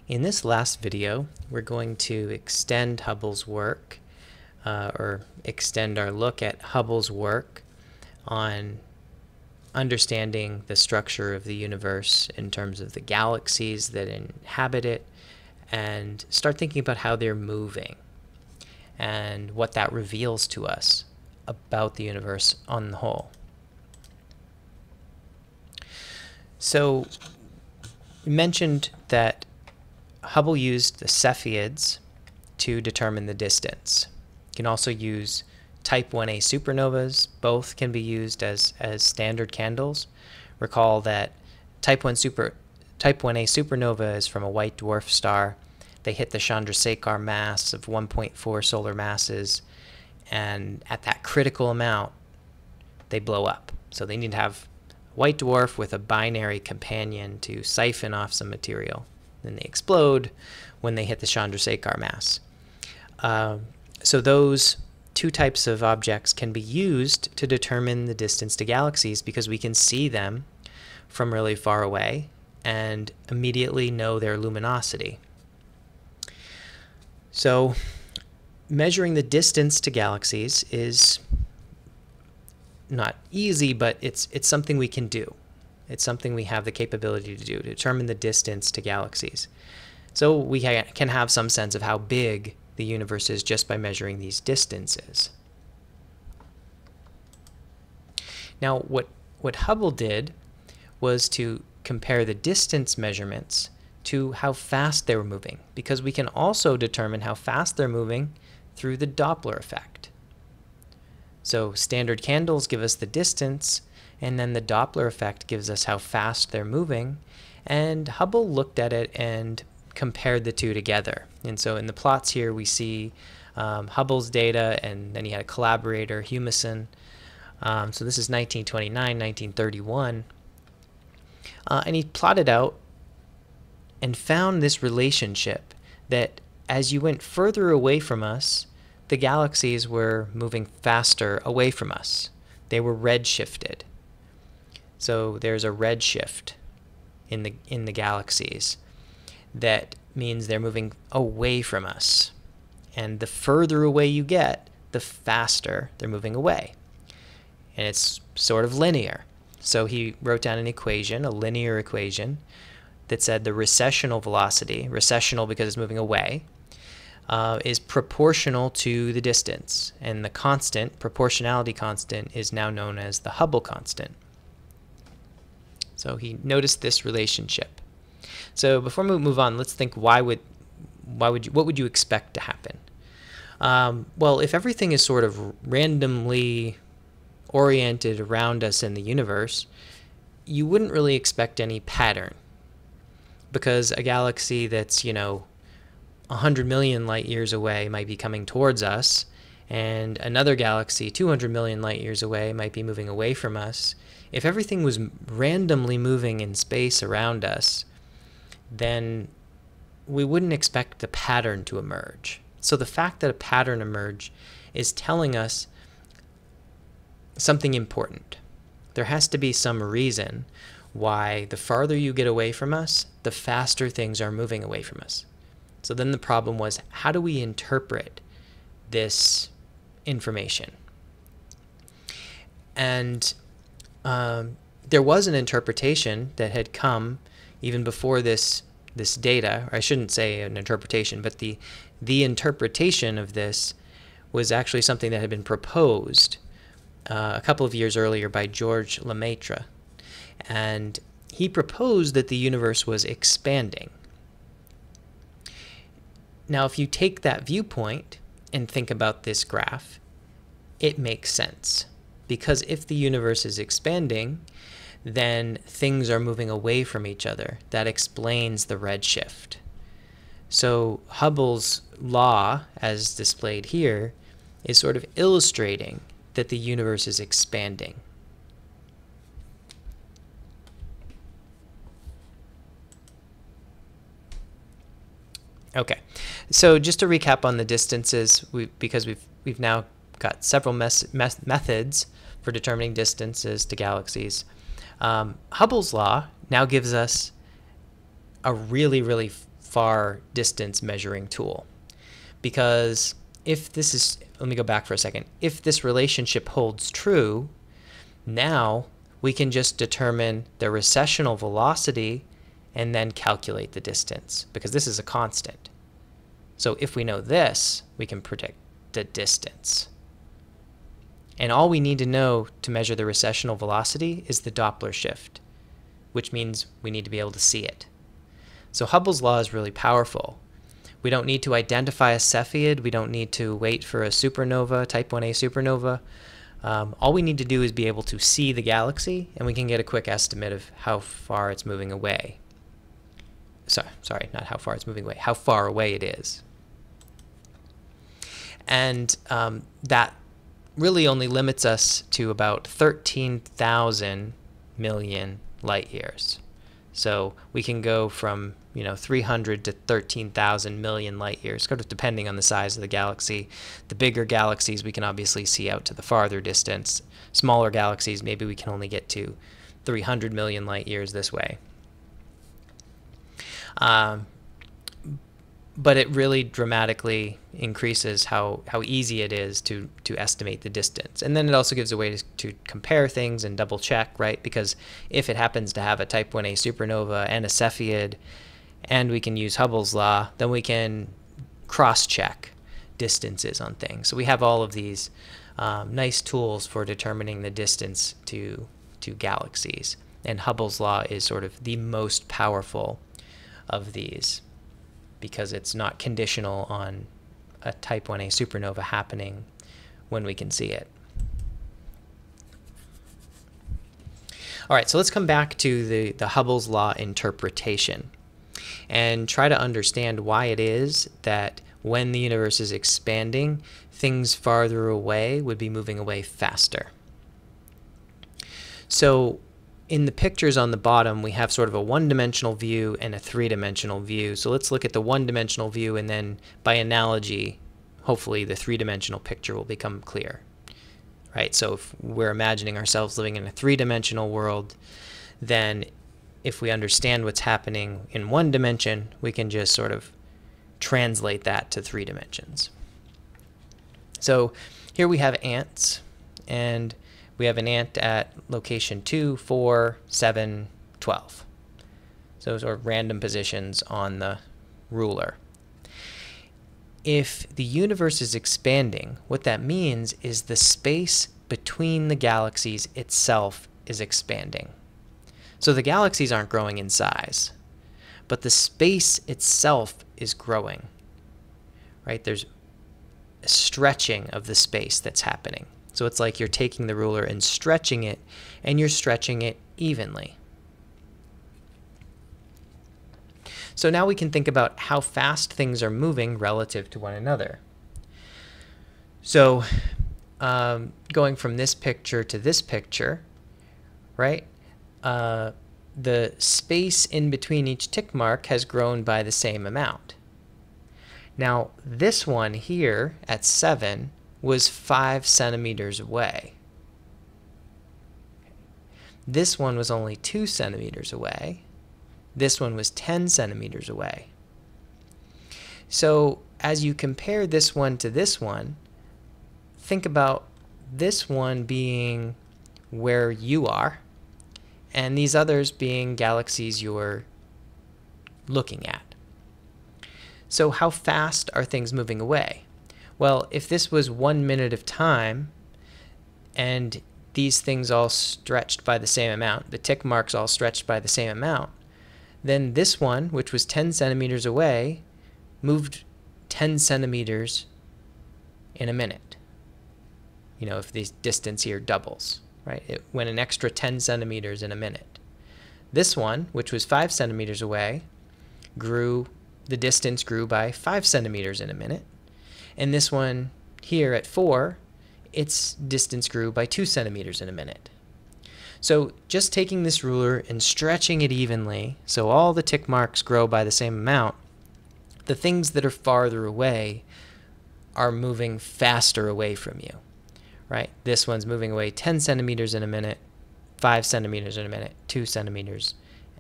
In this last video, we're going to extend Hubble's work, or extend our look at Hubble's work on understanding the structure of the universe in terms of the galaxies that inhabit it, and start thinking about how they're moving and what that reveals to us about the universe on the whole. So we mentioned that Hubble used the Cepheids to determine the distance. You can also use type 1a supernovas. Both can be used as standard candles. Recall that type 1a supernova is from a white dwarf star. They hit the Chandrasekhar mass of 1.4 solar masses, and at that critical amount, they blow up. So they need to have a white dwarf with a binary companion to siphon off some material. Then they explode when they hit the Chandrasekhar mass. So those two types of objects can be used to determine the distance to galaxies because we can see them from really far away and immediately know their luminosity. So measuring the distance to galaxies is not easy, but it's something we can do. It's something we have the capability to do, to determine the distance to galaxies. So we can have some sense of how big the universe is just by measuring these distances. Now, what Hubble did was to compare the distance measurements to how fast they were moving, because we can also determine how fast they're moving through the Doppler effect. So standard candles give us the distance, and then the Doppler effect gives us how fast they're moving, and Hubble looked at it and compared the two together. And so in the plots here we see Hubble's data, and then he had a collaborator, Humason. So this is 1929, 1931, and he plotted out and found this relationship that as you went further away from us, the galaxies were moving faster away from us. They were redshifted. So there's a redshift in the galaxies. That means they're moving away from us. And the further away you get, the faster they're moving away. And it's sort of linear. So he wrote down an equation, a linear equation, that said the recessional velocity, recessional because it's moving away, is proportional to the distance. And the constant, proportionality constant, is now known as the Hubble constant. So he noticed this relationship. So before we move on, let's think what would you expect to happen? Well, if everything is sort of randomly oriented around us in the universe, you wouldn't really expect any pattern, because a galaxy that's, 100 million light years away might be coming towards us, and another galaxy 200 million light years away might be moving away from us. If everything was randomly moving in space around us, then we wouldn't expect the pattern to emerge. So the fact that a pattern emerged is telling us something important. There has to be some reason why the farther you get away from us, the faster things are moving away from us. So then the problem was, how do we interpret this information? And there was an interpretation that had come even before this data, or I shouldn't say an interpretation, but the interpretation of this was actually something that had been proposed a couple of years earlier by Georges Lemaitre. And he proposed that the universe was expanding. Now, if you take that viewpoint and think about this graph, it makes sense. Because if the universe is expanding, then things are moving away from each other. That explains the redshift. So Hubble's law, as displayed here, is sort of illustrating that the universe is expanding. Okay, so just to recap on the distances, because we've now got several methods for determining distances to galaxies. Hubble's law now gives us a really far distance measuring tool. Because if this is, let me go back for a second, if this relationship holds true, now we can just determine the recessional velocity and then calculate the distance, because this is a constant. So if we know this, we can predict the distance. And all we need to know to measure the recessional velocity is the Doppler shift, which means we need to be able to see it. So Hubble's law is really powerful. We don't need to identify a Cepheid. We don't need to wait for a supernova, type 1a supernova. All we need to do is be able to see the galaxy, and we can get a quick estimate of how far it's moving away. Sorry, not how far it's moving away, how far away it is. And that really only limits us to about 13,000 million light years. So we can go from 300 to 13,000 million light years, sort of depending on the size of the galaxy. The bigger galaxies we can obviously see out to the farther distance. Smaller galaxies, maybe we can only get to 300 million light years this way. But it really dramatically increases how easy it is to estimate the distance. And then it also gives a way to compare things and double check, right? Because if it happens to have a type 1a supernova and a Cepheid, and we can use Hubble's law, then we can cross-check distances on things. So we have all of these nice tools for determining the distance to galaxies. And Hubble's law is sort of the most powerful of these, because it's not conditional on a type 1a supernova happening when we can see it. All right, so let's come back to the Hubble's law interpretation and try to understand why it is that when the universe is expanding, things farther away would be moving away faster. So in the pictures on the bottom, we have sort of a one-dimensional view and a three-dimensional view. So let's look at the one-dimensional view, and then by analogy, hopefully the three-dimensional picture will become clear. Right? So if we're imagining ourselves living in a three-dimensional world, then if we understand what's happening in one dimension, we can just sort of translate that to 3 dimensions. So here we have ants, and we have an ant at location 2, 4, 7, 12. So those are random positions on the ruler. If the universe is expanding, what that means is the space between the galaxies itself is expanding. So the galaxies aren't growing in size, but the space itself is growing, right? There's a stretching of the space that's happening. So it's like you're taking the ruler and stretching it, and you're stretching it evenly. So now we can think about how fast things are moving relative to one another. So going from this picture to this picture, right? The space in between each tick mark has grown by the same amount. Now, this one here at 7 was 5 centimeters away. This one was only 2 centimeters away. This one was 10 centimeters away. So as you compare this one to this one, think about this one being where you are, and these others being galaxies you're looking at. So how fast are things moving away? Well, if this was 1 minute of time, and these things all stretched by the same amount, the tick marks all stretched by the same amount, then this one, which was 10 centimeters away, moved 10 centimeters in a minute. You know, if the distance here doubles, right? It went an extra 10 centimeters in a minute. This one, which was 5 centimeters away, the distance grew by 5 centimeters in a minute. And this one here at 4, its distance grew by 2 centimeters in a minute. So just taking this ruler and stretching it evenly, so all the tick marks grow by the same amount, the things that are farther away are moving faster away from you, right? This one's moving away 10 centimeters in a minute, 5 centimeters in a minute, 2 centimeters,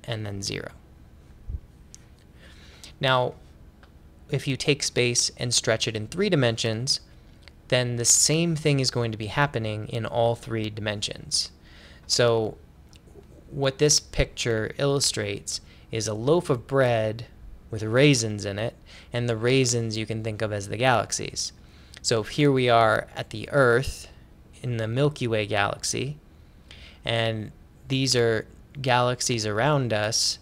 and then 0. Now, if you take space and stretch it in 3 dimensions, then the same thing is going to be happening in all 3 dimensions. So what this picture illustrates is a loaf of bread with raisins in it, and the raisins you can think of as the galaxies. So here we are at the Earth in the Milky Way galaxy, and these are galaxies around us.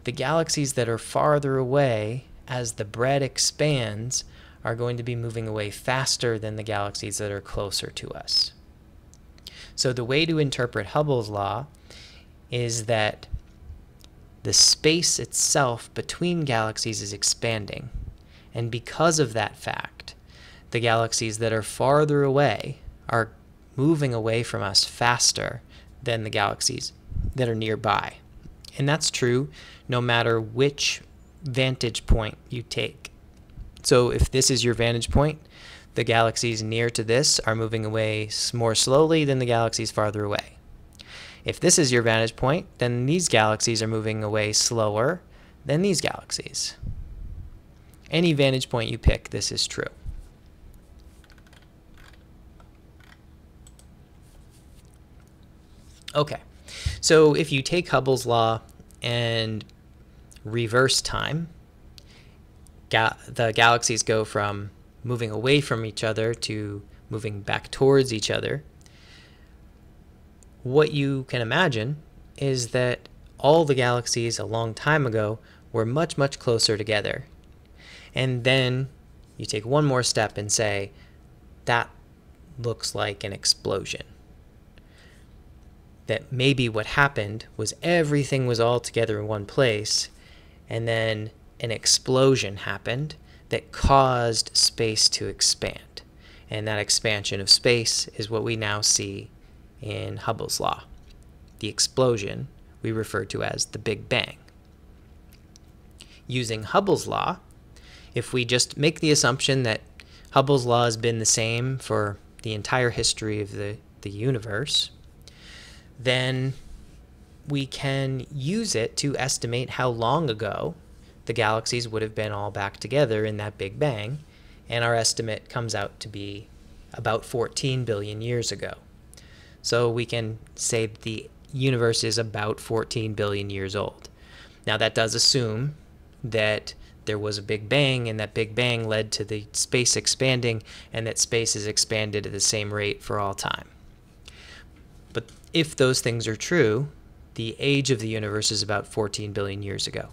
The galaxies that are farther away, as the bread expands, are going to be moving away faster than the galaxies that are closer to us. So the way to interpret Hubble's law is that the space itself between galaxies is expanding, and because of that fact, the galaxies that are farther away are moving away from us faster than the galaxies that are nearby. And that's true no matter which vantage point you take. So if this is your vantage point, the galaxies near to this are moving away more slowly than the galaxies farther away. If this is your vantage point, then these galaxies are moving away slower than these galaxies. Any vantage point you pick, this is true. Okay, so if you take Hubble's law and reverse time, the galaxies go from moving away from each other to moving back towards each other. What you can imagine is that all the galaxies a long time ago were much, much closer together. And then you take one more step and say, that looks like an explosion. That maybe what happened was everything was all together in one place, and then an explosion happened that caused space to expand. And that expansion of space is what we now see in Hubble's law. The explosion we refer to as the Big Bang. Using Hubble's law, if we just make the assumption that Hubble's law has been the same for the entire history of the universe, then we can use it to estimate how long ago the galaxies would have been all back together in that Big Bang, and our estimate comes out to be about 14 billion years ago. So we can say that the universe is about 14 billion years old. Now that does assume that there was a Big Bang, and that Big Bang led to the space expanding, and that space is expanded at the same rate for all time. But if those things are true, the age of the universe is about 14 billion years ago.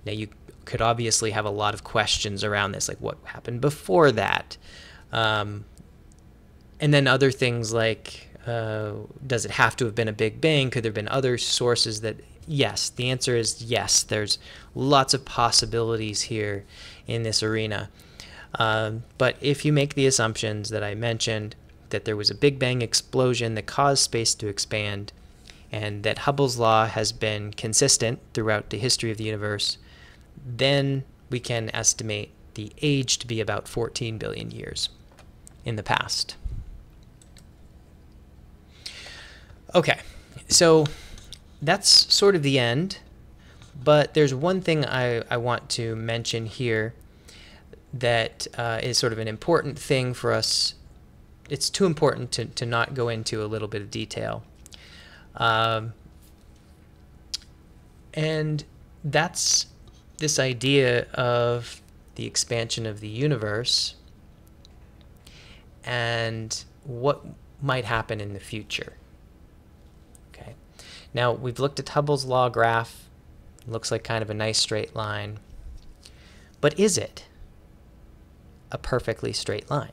Now you could obviously have a lot of questions around this, like what happened before that? And then other things like, does it have to have been a Big Bang? Could there have been other sources that, yes, the answer is yes. There's lots of possibilities here in this arena. But if you make the assumptions that I mentioned, that there was a Big Bang explosion that caused space to expand, and that Hubble's law has been consistent throughout the history of the universe, then we can estimate the age to be about 14 billion years in the past. Okay, so that's sort of the end, but there's one thing I want to mention here that is sort of an important thing for us. It's too important to not go into a little bit of detail. And that's this idea of the expansion of the universe and what might happen in the future. Okay. Now, we've looked at Hubble's law graph. It looks like kind of a nice straight line. But is it a perfectly straight line?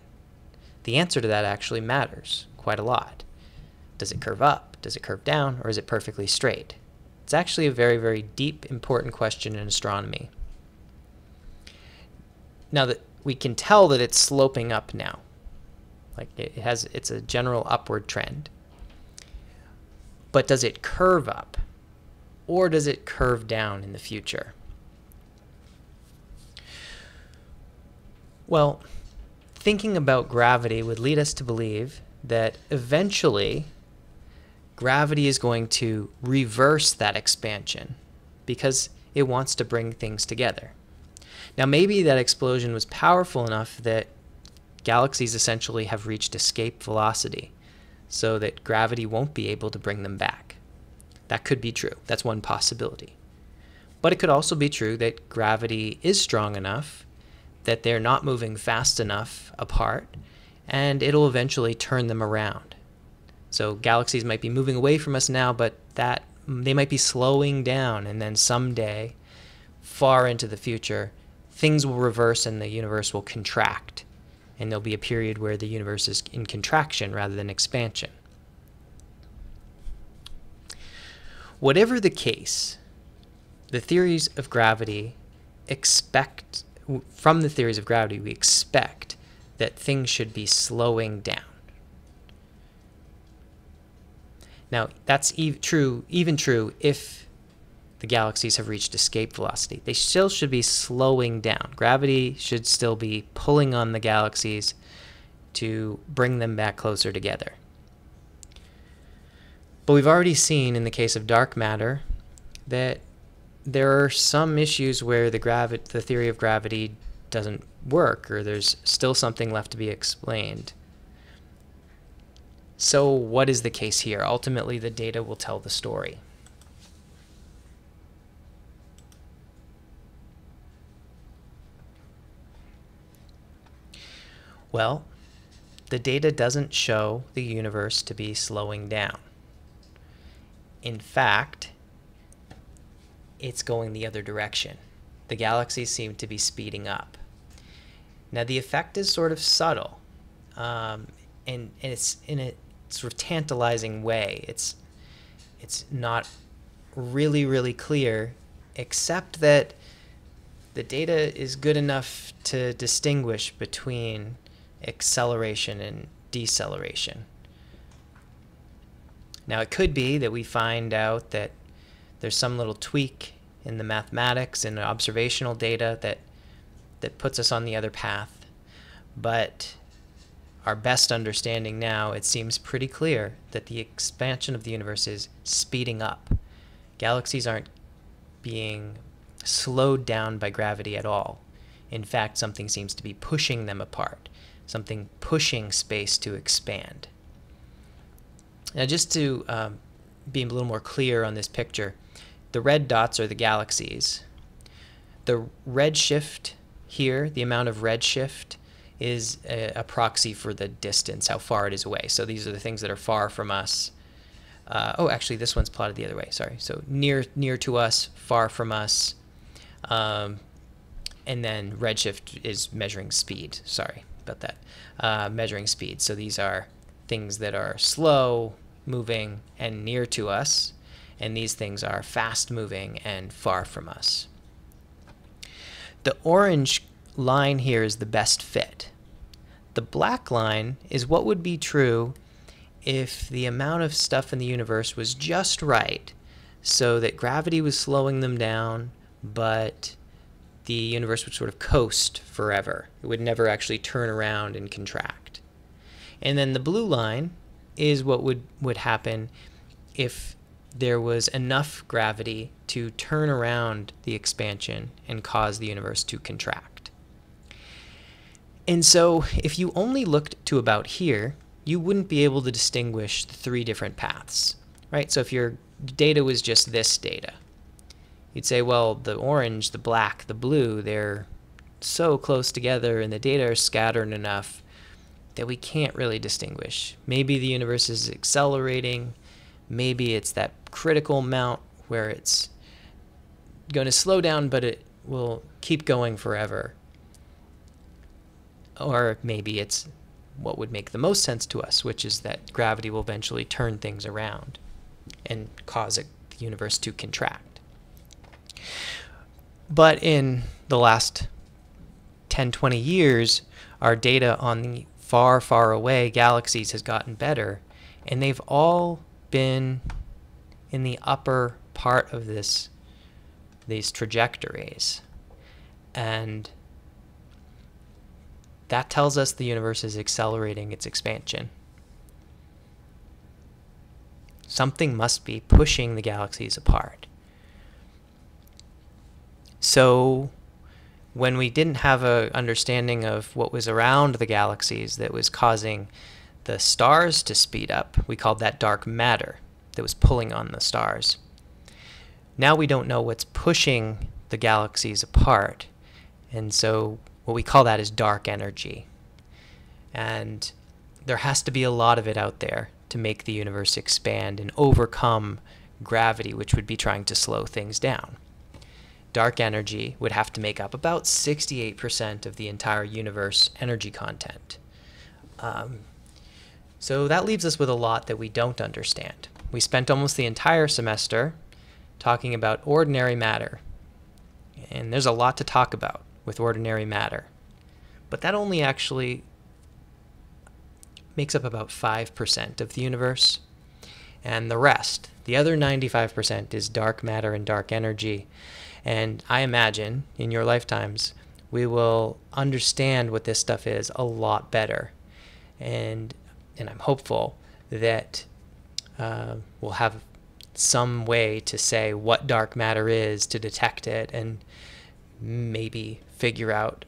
The answer to that actually matters quite a lot. Does it curve up? Does it curve down? Or is it perfectly straight? It's actually a very, very deep, important question in astronomy. Now that we can tell that it's sloping up now, like it's a general upward trend. But does it curve up, or does it curve down in the future? Well, thinking about gravity would lead us to believe that eventually gravity is going to reverse that expansion because it wants to bring things together. Now maybe that explosion was powerful enough that galaxies essentially have reached escape velocity, so that gravity won't be able to bring them back. That could be true. That's one possibility. But it could also be true that gravity is strong enough that they're not moving fast enough apart, and it'll eventually turn them around. So galaxies might be moving away from us now, but they might be slowing down, and then someday, far into the future, things will reverse and the universe will contract. And there'll be a period where the universe is in contraction rather than expansion. Whatever the case, the theories of gravity from the theories of gravity, we expect that things should be slowing down. Now, that's even true if the galaxies have reached escape velocity. They still should be slowing down. Gravity should still be pulling on the galaxies to bring them back closer together. But we've already seen in the case of dark matter that there are some issues where the theory of gravity doesn't work, or there's still something left to be explained. So what is the case here? Ultimately, the data will tell the story. Well, the data doesn't show the universe to be slowing down. In fact, it's going the other direction. The galaxies seem to be speeding up. Now, the effect is sort of subtle, and it's in a sort of tantalizing way. It's not really clear, except that the data is good enough to distinguish between acceleration and deceleration. Now, it could be that we find out that there's some little tweak in the mathematics and observational data that puts us on the other path. But our best understanding now, it seems pretty clear that the expansion of the universe is speeding up. Galaxies aren't being slowed down by gravity at all. In fact, something seems to be pushing them apart, something pushing space to expand. Now, just to be a little more clear on this picture, the red dots are the galaxies. The redshift here, the amount of redshift, is a proxy for the distance, how far it is away. So these are the things that are far from us. Oh, actually, this one's plotted the other way. Sorry. So near to us, far from us, and then redshift is measuring speed. Sorry about that. Measuring speed. So these are things that are slow moving and near to us, and these things are fast moving and far from us. The orange line here is the best fit. The black line is what would be true if the amount of stuff in the universe was just right, so that gravity was slowing them down, but the universe would sort of coast forever. It would never actually turn around and contract. And then the blue line is what would happen if there was enough gravity to turn around the expansion and cause the universe to contract. And so if you only looked to about here, you wouldn't be able to distinguish the three different paths, right? So if your data was just this data, you'd say, well, the orange, the black, the blue, they're so close together and the data are scattered enough that we can't really distinguish. Maybe the universe is accelerating. Maybe it's that critical amount where it's going to slow down, but it will keep going forever. Or maybe it's what would make the most sense to us, which is that gravity will eventually turn things around and cause the universe to contract. But in the last 10, 20 years, our data on the far away galaxies has gotten better, and they've all been in the upper part of these trajectories. And that tells us the universe is accelerating its expansion. Something must be pushing the galaxies apart. So when we didn't have a understanding of what was around the galaxies that was causing the stars to speed up, we called that dark matter that was pulling on the stars. Now we don't know what's pushing the galaxies apart, and so what we call that is dark energy. And there has to be a lot of it out there to make the universe expand and overcome gravity, which would be trying to slow things down. Dark energy would have to make up about 68% of the entire universe energy content. So that leaves us with a lot that we don't understand. We spent almost the entire semester talking about ordinary matter. And there's a lot to talk about with ordinary matter. But that only actually makes up about 5% of the universe. And the rest, the other 95%, is dark matter and dark energy. And I imagine in your lifetimes, we will understand what this stuff is a lot better. And I'm hopeful that we'll have some way to say what dark matter is, to detect it, and maybe figure out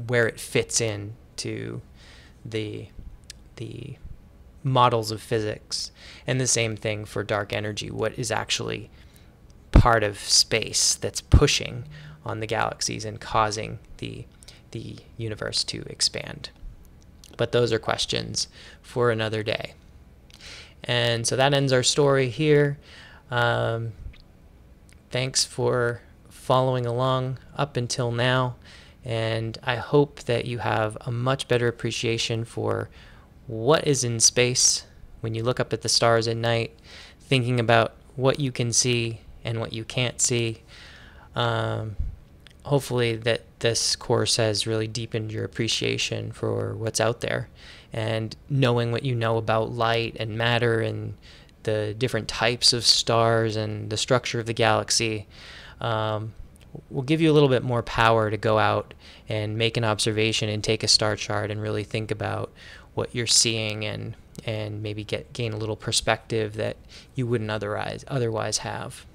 where it fits in to the models of physics. And the same thing for dark energy, what is actually part of space that's pushing on the galaxies and causing the universe to expand. But those are questions for another day. And so that ends our story here. Thanks for following along up until now, and I hope that you have a much better appreciation for what is in space when you look up at the stars at night, thinking about what you can see and what you can't see. Hopefully that this course has really deepened your appreciation for what's out there, and knowing what you know about light and matter and the different types of stars and the structure of the galaxy will give you a little bit more power to go out and make an observation and take a star chart and really think about what you're seeing, and maybe gain a little perspective that you wouldn't otherwise have.